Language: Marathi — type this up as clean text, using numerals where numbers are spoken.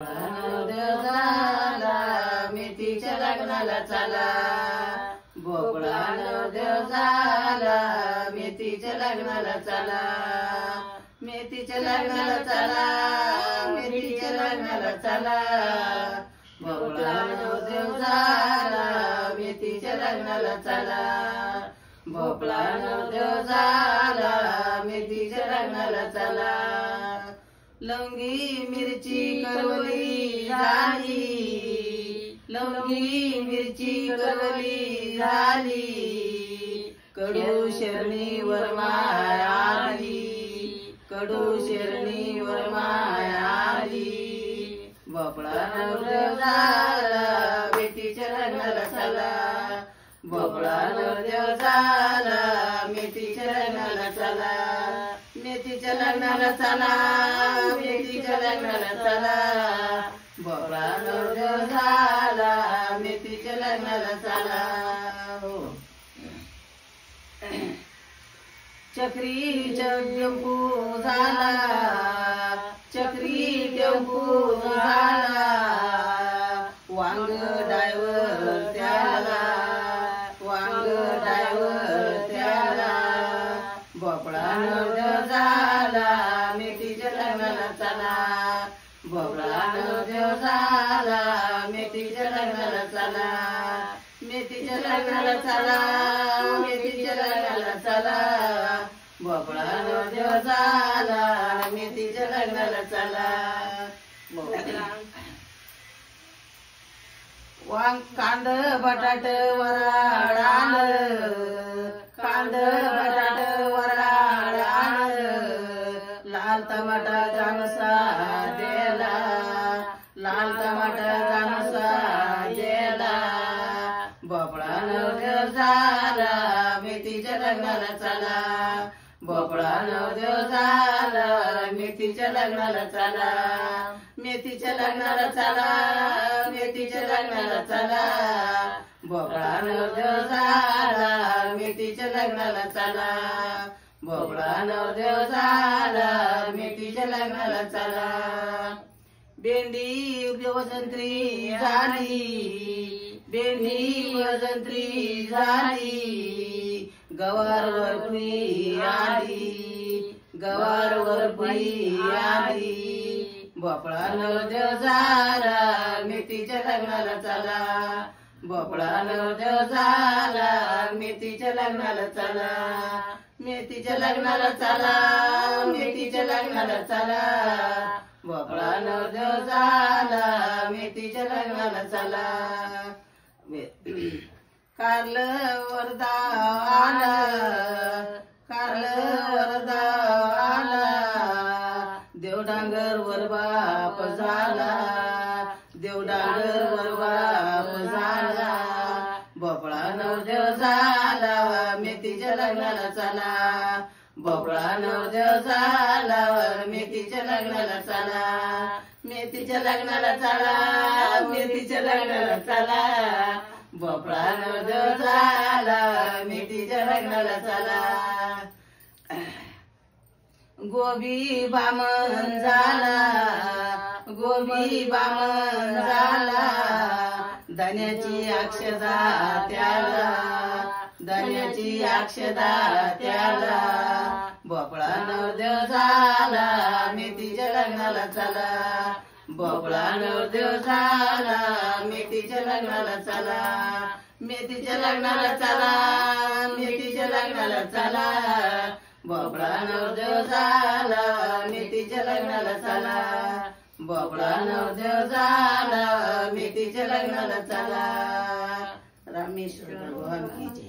नवरदेव झाला मेथीच्या लग्नाला चला, भोपळा नवरदेव झाला मेथीच्या लग्नाला चला, मेथीच्या लग्नाला चला, मेथीच्या लग्नाला चला, भोपळा नवरदेव झाला मेथीच्या लग्नाला चला, भोपळा नवरदेव झाला मेथीच्या लग्नाला चला. लवंगी मिरची करवली झाली, लवंगी मिरची करवली झाली, कडू शरणीवर माय आली, कडू शरणीवर माय आली. भोपळा नवरदेव झाला मेथीच्या लग्नाला चला, भोपळा नवरदेव झाला मेथीच्या लग्नाला चला, मेथीच्या लग्नाला चला, मेथीच्या लग्नाला चला, भोपळा नवरदेव झाला मेथीच्या लग्नाला चला. चक्री टेम्पू झाला, चक्री टेम्पू झाला, वांग ड्रायव्हर त्याला, वांग ड्रायव्हर त्याला, भोपळा नवरदेव झाला मेथीच्या लग्नाला चला, भोपळा नवरदेव झाला मेथीच्या लग्नाला चला, मेथीच्या लग्नाला चला, मेथीच्या लग्नाला चला, भोपळा नवरदेव झाला मेथीच्या लग्नाला चला. वांग कांद बटाट वराळ आलं, कांद बटाट वराळ आलं, लाल टमाटा जानसा देला, लाल टमाटा जानसा देला, भोपळा नवरदेव झाला मेथीच्या लग्नाला चला, भोपळा नवरदेव झाला मेथीच्या लग्नाला चला, मेथीच्या लग्नाला चला, मेथीच्या लग्नाला चला, भोपळा नवरदेव झाला मेथीच्या लग्नाला चला, भोपळा नवरदेव झाला मेथीच्या लग्नाला चला. भेंडी वसंत्री झाली, भेंडी वसंत्री झाली, गवार वरपुरी आली, गवार वरपुरी आली, भोपळा नवरदेव झाला मेथीच्या लग्नाला चला, भोपळा नवरदेव झाला मेथीच्या लग्नाला चला, मेथीच्या लग्नाला चला, मेथीच्या लग्नाला चला, भोपळा नवरदेव झाला मेथीच्या लग्नाला चला. कारलं वरदा आला, कारलं वरदा आला, देवडांगर वर बाप झाला, देवडांगर वर बाप झाला, भोपळा नवरदेव झाला मेथीच्या लग्नाला चला, भोपळा नवरदेव झाला मेथीच्या लग्नाला चला, मेथीच्या लग्नाला चला, मेथीच्या लग्नाला चला, भोपळा नवरदेव झाला मेथीच्या लग्नाला चला. गोबी बामण झाला, गोबी बामण झाला, धन्याची अक्षदा त्याला, धन्याची अक्षदा त्याला, भोपळा नवरदेव झाला मेथीच्या लग्नाला चला, भोपळा नवरदेव झाला मेथीच्या लग्नाला चला, मेथीच्या लग्नाला चला, मेथीच्या लग्नाला चला, भोपळा नवरदेव झाला मेथीच्या लग्नाला चला, भोपळा नवरदेव झाला मेथीच्या लग्नाला चला. रामेश्वर भगवान की जय.